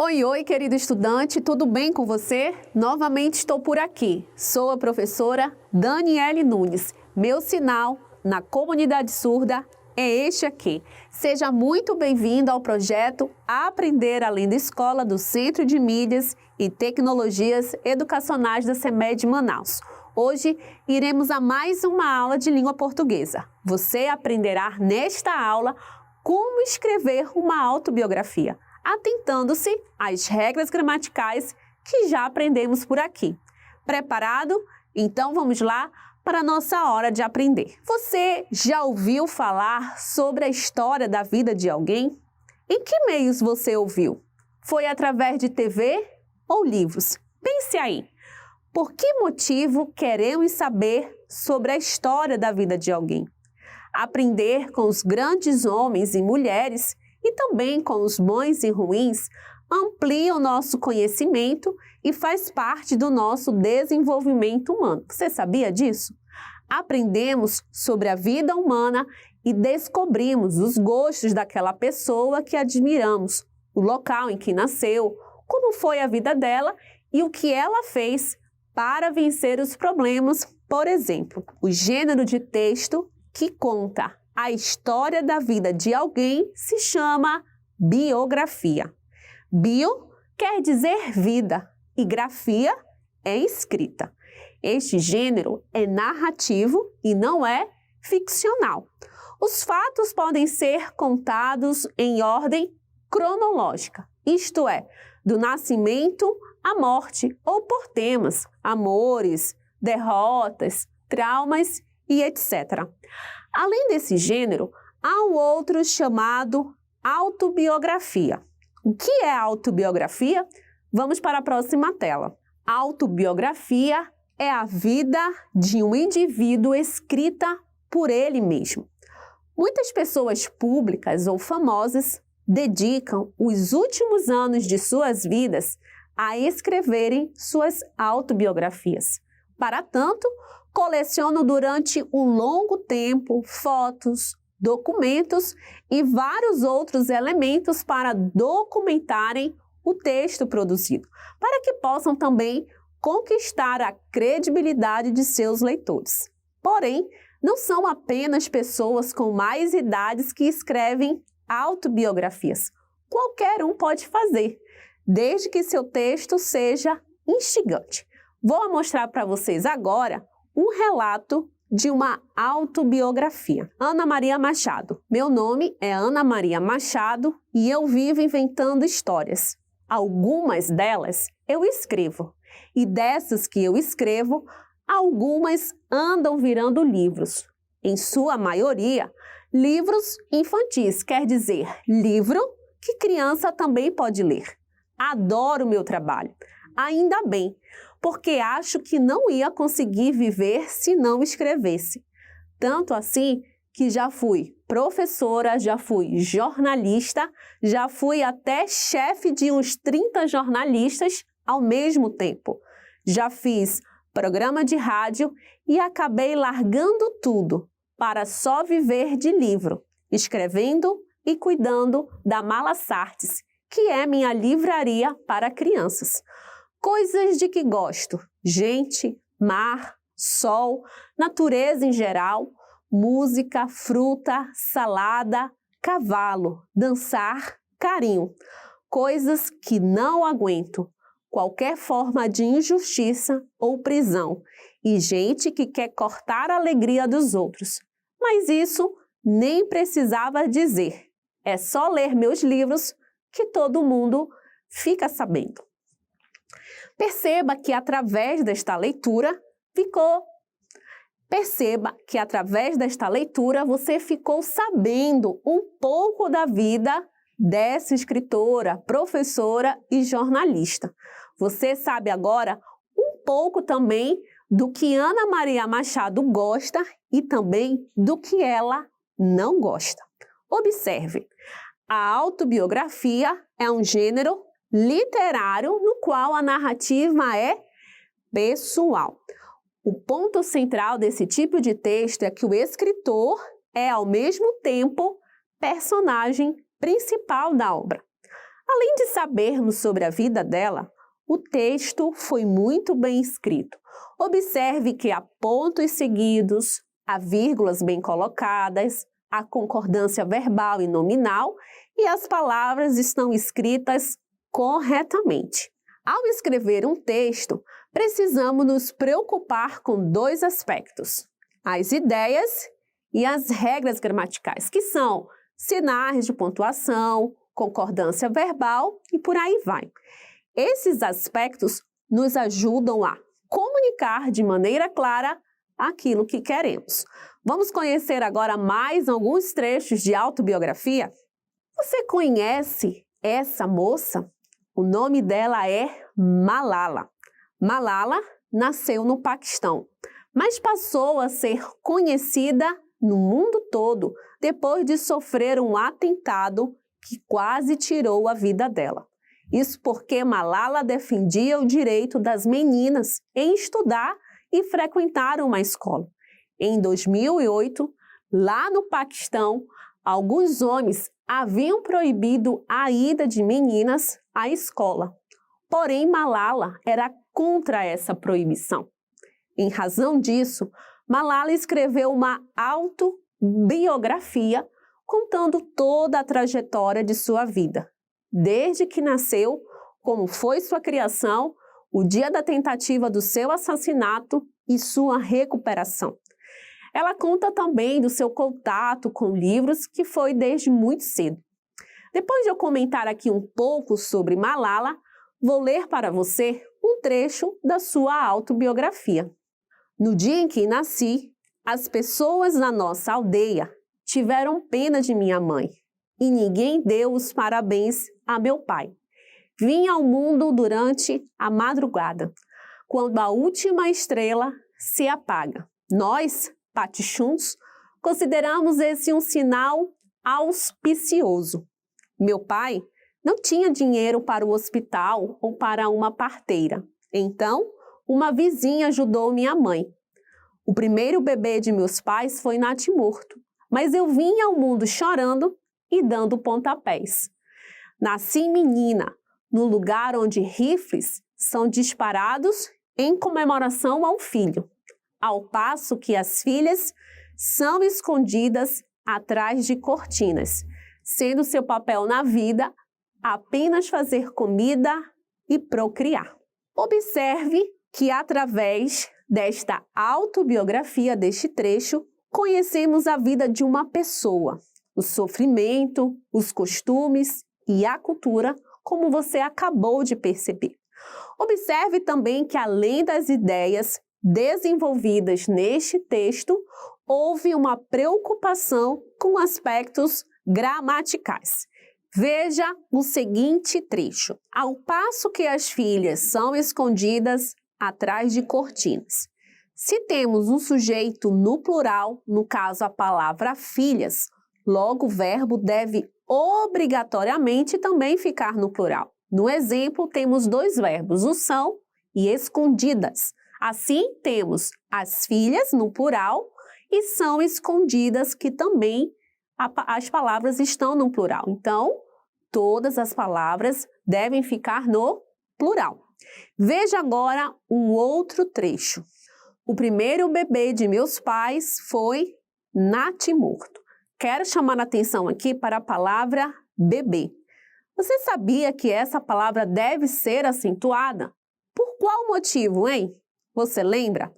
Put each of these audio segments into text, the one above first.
Oi, oi, querido estudante, tudo bem com você? Novamente estou por aqui. Sou a professora Daniele Nunes. Meu sinal na comunidade surda é este aqui. Seja muito bem-vindo ao projeto Aprender Além da Escola do Centro de Mídias e Tecnologias Educacionais da CEMED Manaus. Hoje iremos a mais uma aula de língua portuguesa. Você aprenderá nesta aula como escrever uma autobiografia, atentando-se às regras gramaticais que já aprendemos por aqui. Preparado? Então vamos lá para a nossa hora de aprender. Você já ouviu falar sobre a história da vida de alguém? Em que meios você ouviu? Foi através de TV ou livros? Pense aí. Por que motivo queremos saber sobre a história da vida de alguém? Aprender com os grandes homens e mulheres e também com os bons e ruins amplia o nosso conhecimento e faz parte do nosso desenvolvimento humano. Você sabia disso? Aprendemos sobre a vida humana e descobrimos os gostos daquela pessoa que admiramos, o local em que nasceu, como foi a vida dela e o que ela fez para vencer os problemas. Por exemplo, o gênero de texto que conta a história da vida de alguém se chama biografia. Bio quer dizer vida e grafia é escrita. Este gênero é narrativo e não é ficcional. Os fatos podem ser contados em ordem cronológica, isto é, do nascimento à morte, ou por temas, amores, derrotas, traumas e etc. Além desse gênero, há um outro chamado autobiografia. O que é autobiografia? Vamos para a próxima tela. Autobiografia é a vida de um indivíduo escrita por ele mesmo. Muitas pessoas públicas ou famosas dedicam os últimos anos de suas vidas a escreverem suas autobiografias. Para tanto, colecionam durante um longo tempo fotos, documentos e vários outros elementos para documentarem o texto produzido, para que possam também conquistar a credibilidade de seus leitores. Porém, não são apenas pessoas com mais idades que escrevem autobiografias. Qualquer um pode fazer, desde que seu texto seja instigante. Vou mostrar para vocês agora um relato de uma autobiografia. Ana Maria Machado. Meu nome é Ana Maria Machado e eu vivo inventando histórias. Algumas delas eu escrevo. E dessas que eu escrevo, algumas andam virando livros. Em sua maioria, livros infantis, quer dizer, livro que criança também pode ler. Adoro meu trabalho. Ainda bem, porque acho que não ia conseguir viver se não escrevesse. Tanto assim que já fui professora, já fui jornalista, já fui até chefe de uns 30 jornalistas ao mesmo tempo. Já fiz programa de rádio e acabei largando tudo para só viver de livro, escrevendo e cuidando da Malas Artes, que é minha livraria para crianças. Coisas de que gosto: gente, mar, sol, natureza em geral, música, fruta, salada, cavalo, dançar, carinho. Coisas que não aguento: qualquer forma de injustiça ou prisão e gente que quer cortar a alegria dos outros. Mas isso nem precisava dizer. É só ler meus livros que todo mundo fica sabendo. Perceba que através desta leitura você ficou sabendo um pouco da vida dessa escritora, professora e jornalista. Você sabe agora um pouco também do que Ana Maria Machado gosta e também do que ela não gosta. Observe, a autobiografia é um gênero literário no qual a narrativa é pessoal. O ponto central desse tipo de texto é que o escritor é, ao mesmo tempo, personagem principal da obra. Além de sabermos sobre a vida dela, o texto foi muito bem escrito. Observe que há pontos seguidos, há vírgulas bem colocadas, há concordância verbal e nominal e as palavras estão escritas corretamente. Ao escrever um texto, precisamos nos preocupar com dois aspectos: as ideias e as regras gramaticais, que são sinais de pontuação, concordância verbal e por aí vai. Esses aspectos nos ajudam a comunicar de maneira clara aquilo que queremos. Vamos conhecer agora mais alguns trechos de autobiografia? Você conhece essa moça? O nome dela é Malala. Malala nasceu no Paquistão, mas passou a ser conhecida no mundo todo depois de sofrer um atentado que quase tirou a vida dela. Isso porque Malala defendia o direito das meninas em estudar e frequentar uma escola. Em 2008, lá no Paquistão, alguns homens haviam proibido a ida de meninas à escola. Porém, Malala era contra essa proibição. Em razão disso, Malala escreveu uma autobiografia contando toda a trajetória de sua vida, desde que nasceu, como foi sua criação, o dia da tentativa do seu assassinato e sua recuperação. Ela conta também do seu contato com livros, que foi desde muito cedo. Depois de eu comentar aqui um pouco sobre Malala, vou ler para você um trecho da sua autobiografia. No dia em que nasci, as pessoas na nossa aldeia tiveram pena de minha mãe e ninguém deu os parabéns a meu pai. Vim ao mundo durante a madrugada, quando a última estrela se apaga. Nós, Paquichuns, consideramos esse um sinal auspicioso. Meu pai não tinha dinheiro para o hospital ou para uma parteira. Então, uma vizinha ajudou minha mãe. O primeiro bebê de meus pais foi natimorto, mas eu vim ao mundo chorando e dando pontapés. Nasci menina, no lugar onde rifles são disparados em comemoração ao filho, ao passo que as filhas são escondidas atrás de cortinas, sendo seu papel na vida apenas fazer comida e procriar. Observe que através desta autobiografia, deste trecho, conhecemos a vida de uma pessoa, o sofrimento, os costumes e a cultura, como você acabou de perceber. Observe também que, além das ideias desenvolvidas neste texto, houve uma preocupação com aspectos gramaticais. Veja o seguinte trecho: ao passo que as filhas são escondidas atrás de cortinas. Se temos um sujeito no plural, no caso a palavra filhas, logo o verbo deve obrigatoriamente também ficar no plural. No exemplo, temos dois verbos, o são e escondidas. Assim, temos as filhas no plural e são escondidas, que também as palavras estão no plural. Então, todas as palavras devem ficar no plural. Veja agora um outro trecho. O primeiro bebê de meus pais foi natimorto. Quero chamar a atenção aqui para a palavra bebê. Você sabia que essa palavra deve ser acentuada? Por qual motivo, hein? Você lembra?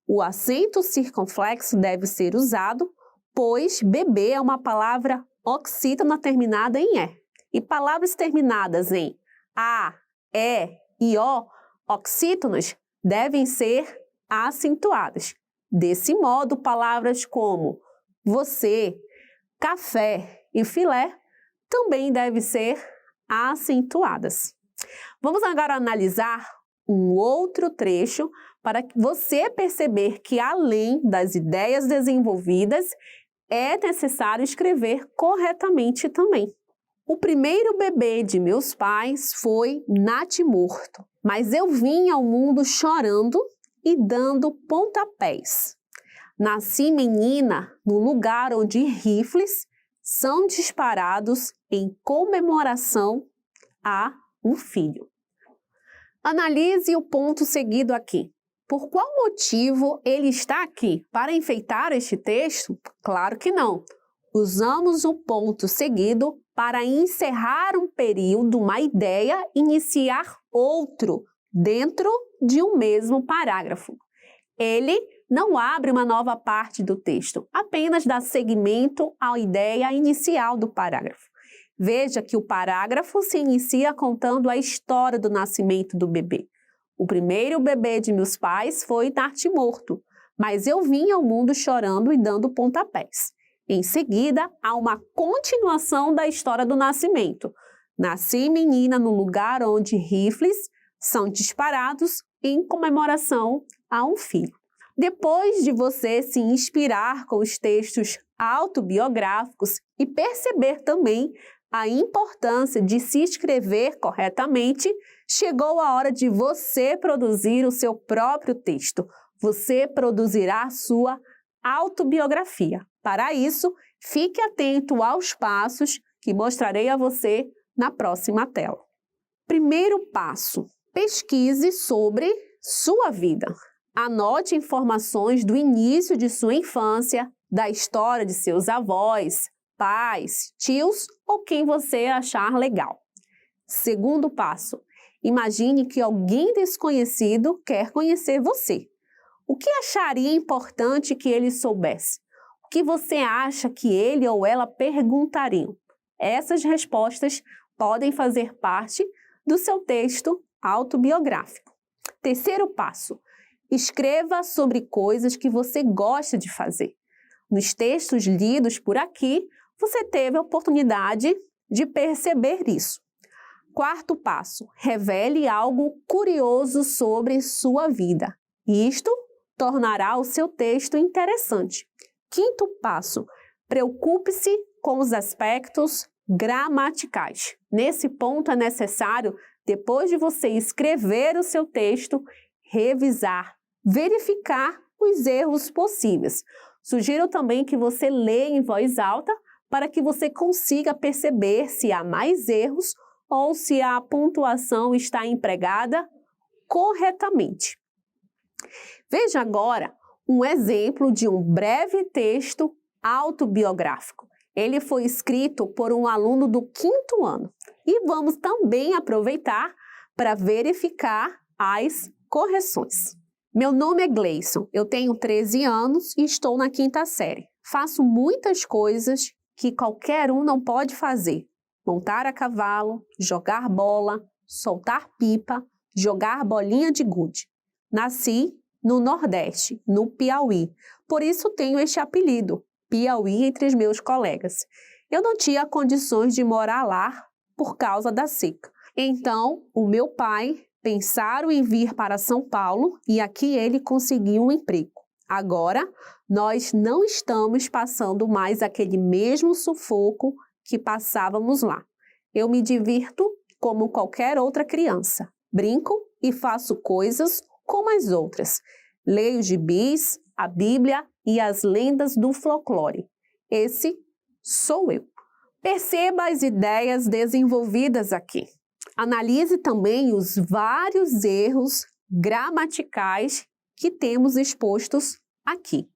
O acento circunflexo deve ser usado, pois bebê é uma palavra oxítona terminada em E. E palavras terminadas em A, E e O, oxítonas, devem ser acentuadas. Desse modo, palavras como você, café e filé também devem ser acentuadas. Vamos agora analisar um outro trecho para você perceber que, além das ideias desenvolvidas, é necessário escrever corretamente também. O primeiro bebê de meus pais foi natimorto, mas eu vim ao mundo chorando e dando pontapés. Nasci menina no lugar onde rifles são disparados em comemoração a um filho. Analise o ponto seguido aqui. Por qual motivo ele está aqui? Para enfeitar este texto? Claro que não. Usamos o ponto seguido para encerrar um período, uma ideia, iniciar outro dentro de um mesmo parágrafo. Ele não abre uma nova parte do texto, apenas dá seguimento à ideia inicial do parágrafo. Veja que o parágrafo se inicia contando a história do nascimento do bebê. O primeiro bebê de meus pais foi morto, mas eu vim ao mundo chorando e dando pontapés. Em seguida, há uma continuação da história do nascimento. Nasci menina no lugar onde rifles são disparados em comemoração a um filho. Depois de você se inspirar com os textos autobiográficos e perceber também a importância de se escrever corretamente, chegou a hora de você produzir o seu próprio texto. Você produzirá a sua autobiografia. Para isso, fique atento aos passos que mostrarei a você na próxima tela. Primeiro passo: pesquise sobre sua vida. Anote informações do início de sua infância, da história de seus avós, pais, tios ou quem você achar legal. Segundo passo: imagine que alguém desconhecido quer conhecer você. O que acharia importante que ele soubesse? O que você acha que ele ou ela perguntariam? Essas respostas podem fazer parte do seu texto autobiográfico. Terceiro passo: escreva sobre coisas que você gosta de fazer. Nos textos lidos por aqui, você teve a oportunidade de perceber isso. Quarto passo: revele algo curioso sobre sua vida. Isto tornará o seu texto interessante. Quinto passo: preocupe-se com os aspectos gramaticais. Nesse ponto é necessário, depois de você escrever o seu texto, revisar, verificar os erros possíveis. Sugiro também que você leia em voz alta para que você consiga perceber se há mais erros ou se a pontuação está empregada corretamente. Veja agora um exemplo de um breve texto autobiográfico. Ele foi escrito por um aluno do 5º ano. E vamos também aproveitar para verificar as correções. Meu nome é Gleison, eu tenho 13 anos e estou na 5ª série. Faço muitas coisas que qualquer um não pode fazer. Montar a cavalo, jogar bola, soltar pipa, jogar bolinha de gude. Nasci no Nordeste, no Piauí. Por isso tenho este apelido, Piauí, entre os meus colegas. Eu não tinha condições de morar lá por causa da seca. Então, o meu pai pensaram em vir para São Paulo e aqui ele conseguiu um emprego. Agora, nós não estamos passando mais aquele mesmo sufoco que passávamos lá. Eu me divirto como qualquer outra criança. Brinco e faço coisas como as outras. Leio gibis, a Bíblia e as lendas do folclore. Esse sou eu. Perceba as ideias desenvolvidas aqui. Analise também os vários erros gramaticais que temos expostos aqui.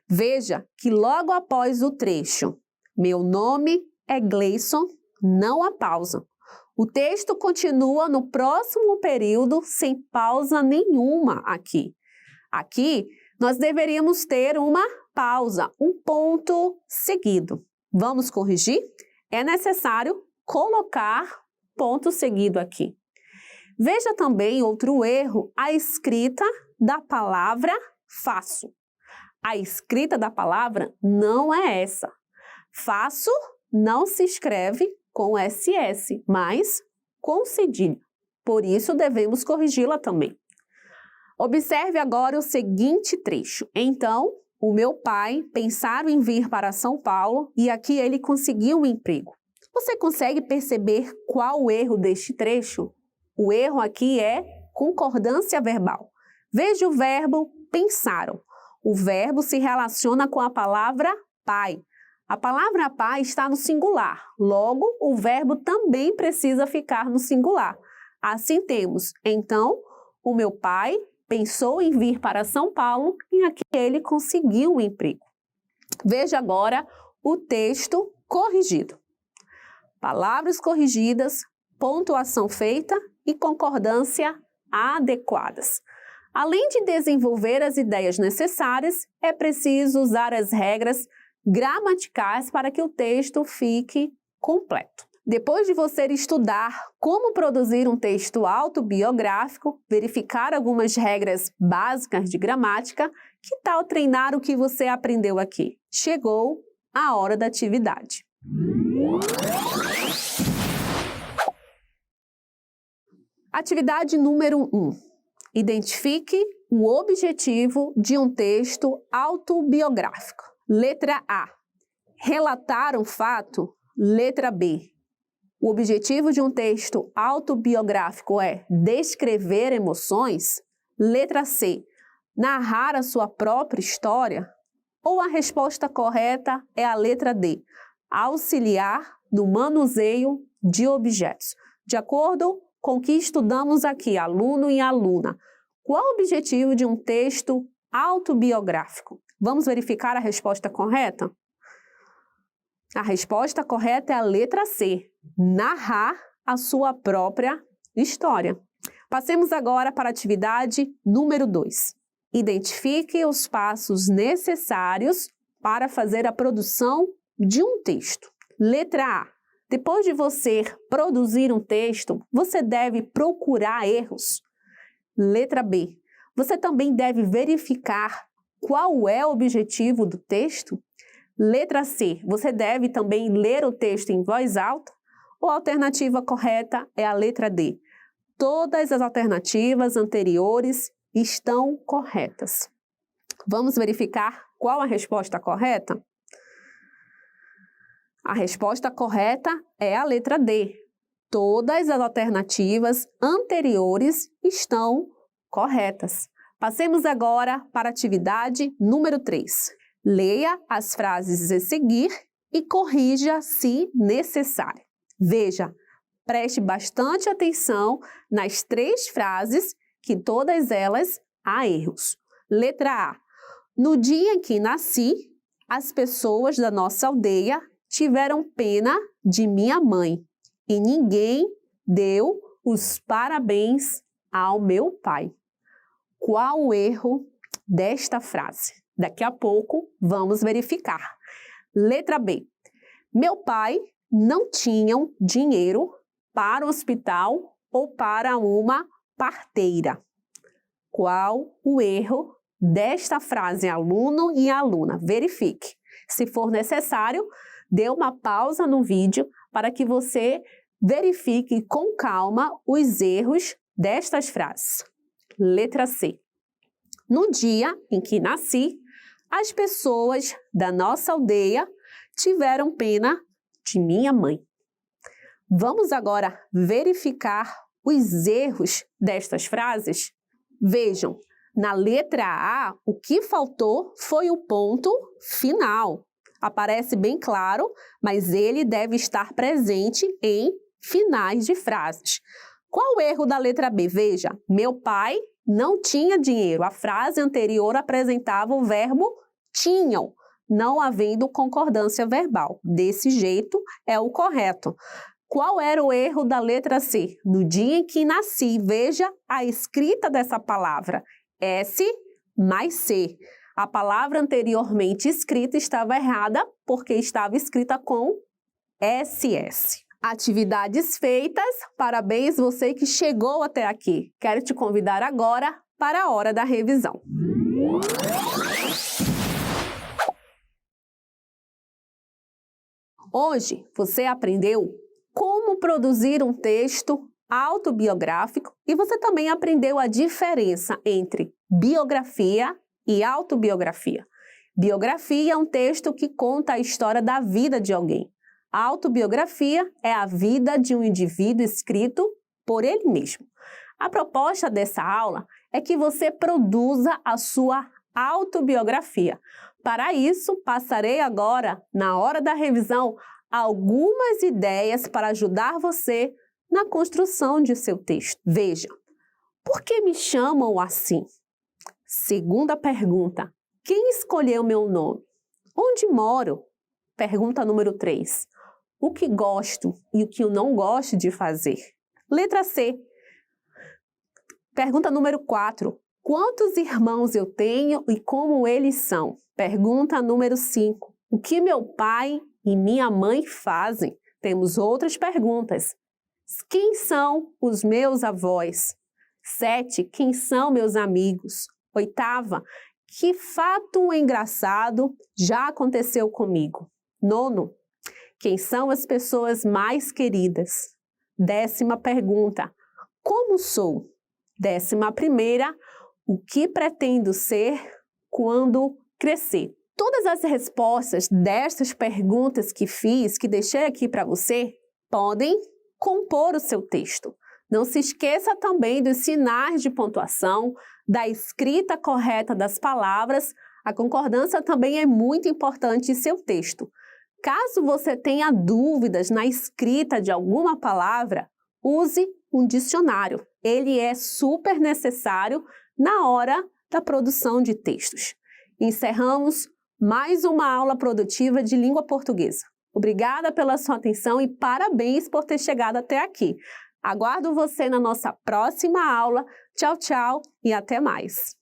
Veja que logo após o trecho, meu nome é Gleison, não há pausa. O texto continua no próximo período sem pausa nenhuma aqui. Aqui, nós deveríamos ter uma pausa, um ponto seguido. Vamos corrigir? É necessário colocar ponto seguido aqui. Veja também outro erro, a escrita da palavra faço. A escrita da palavra não é essa. Faço não se escreve com SS, mas com cedilha. Por isso, devemos corrigi-la também. Observe agora o seguinte trecho. Então, o meu pai pensaram em vir para São Paulo e aqui ele conseguiu um emprego. Você consegue perceber qual o erro deste trecho? O erro aqui é concordância verbal. Veja o verbo pensaram. O verbo se relaciona com a palavra pai. A palavra pai está no singular, logo o verbo também precisa ficar no singular. Assim temos, então, o meu pai pensou em vir para São Paulo e aqui ele conseguiu um emprego. Veja agora o texto corrigido. Palavras corrigidas, pontuação feita e concordância adequadas. Além de desenvolver as ideias necessárias, é preciso usar as regras gramaticais para que o texto fique completo. Depois de você estudar como produzir um texto autobiográfico, verificar algumas regras básicas de gramática, que tal treinar o que você aprendeu aqui? Chegou a hora da atividade. Atividade número 1. Identifique o objetivo de um texto autobiográfico. Letra A. Relatar um fato. Letra B. O objetivo de um texto autobiográfico é descrever emoções? Letra C. Narrar a sua própria história? Ou a resposta correta é a letra D. Auxiliar no manuseio de objetos. De acordo com o que estudamos aqui, aluno e aluna, qual o objetivo de um texto autobiográfico? Vamos verificar a resposta correta? A resposta correta é a letra C, narrar a sua própria história. Passemos agora para a atividade número 2. Identifique os passos necessários para fazer a produção de um texto. Letra A. Depois de você produzir um texto, você deve procurar erros. Letra B. Você também deve verificar qual é o objetivo do texto. Letra C. Você deve também ler o texto em voz alta. Ou a alternativa correta é a letra D. Todas as alternativas anteriores estão corretas. Vamos verificar qual a resposta correta? A resposta correta é a letra D. Todas as alternativas anteriores estão corretas. Passemos agora para a atividade número 3. Leia as frases a seguir e corrija se necessário. Veja, preste bastante atenção nas 3 frases, que todas elas há erros. Letra A. No dia em que nasci, as pessoas da nossa aldeia tiveram pena de minha mãe e ninguém deu os parabéns ao meu pai. Qual o erro desta frase? Daqui a pouco vamos verificar. Letra B. Meu pai não tinha dinheiro para o hospital ou para uma parteira. Qual o erro desta frase, aluno e aluna? Verifique. Se for necessário, dê uma pausa no vídeo para que você verifique com calma os erros destas frases. Letra C. No dia em que nasci, as pessoas da nossa aldeia tiveram pena de minha mãe. Vamos agora verificar os erros destas frases? Vejam, na letra A, o que faltou foi o ponto final. Aparece bem claro, mas ele deve estar presente em finais de frases. Qual o erro da letra B? Veja, meu pai não tinha dinheiro. A frase anterior apresentava o verbo tinham, não havendo concordância verbal. Desse jeito é o correto. Qual era o erro da letra C? No dia em que nasci, veja a escrita dessa palavra. S mais C. A palavra anteriormente escrita estava errada porque estava escrita com SS. Atividades feitas, parabéns você que chegou até aqui. Quero te convidar agora para a hora da revisão. Hoje você aprendeu como produzir um texto autobiográfico e você também aprendeu a diferença entre biografia e autobiografia. Biografia é um texto que conta a história da vida de alguém. A autobiografia é a vida de um indivíduo escrito por ele mesmo. A proposta dessa aula é que você produza a sua autobiografia. Para isso, passarei agora, na hora da revisão, algumas ideias para ajudar você na construção de seu texto. Veja, por que me chamam assim? Segunda pergunta, quem escolheu meu nome? Onde moro? Pergunta número 3, o que gosto e o que eu não gosto de fazer? Letra C. Pergunta número 4, quantos irmãos eu tenho e como eles são? Pergunta número 5, o que meu pai e minha mãe fazem? Temos outras perguntas. Quem são os meus avós? 7, quem são meus amigos? 8ª, que fato engraçado já aconteceu comigo? 9, quem são as pessoas mais queridas? 10ª pergunta, como sou? 11ª, o que pretendo ser quando crescer? Todas as respostas destas perguntas que fiz, que deixei aqui para você, podem compor o seu texto. Não se esqueça também dos sinais de pontuação, da escrita correta das palavras. A concordância também é muito importante em seu texto. Caso você tenha dúvidas na escrita de alguma palavra, use um dicionário. Ele é super necessário na hora da produção de textos. Encerramos mais uma aula produtiva de língua portuguesa. Obrigada pela sua atenção e parabéns por ter chegado até aqui. Aguardo você na nossa próxima aula. Tchau, tchau e até mais!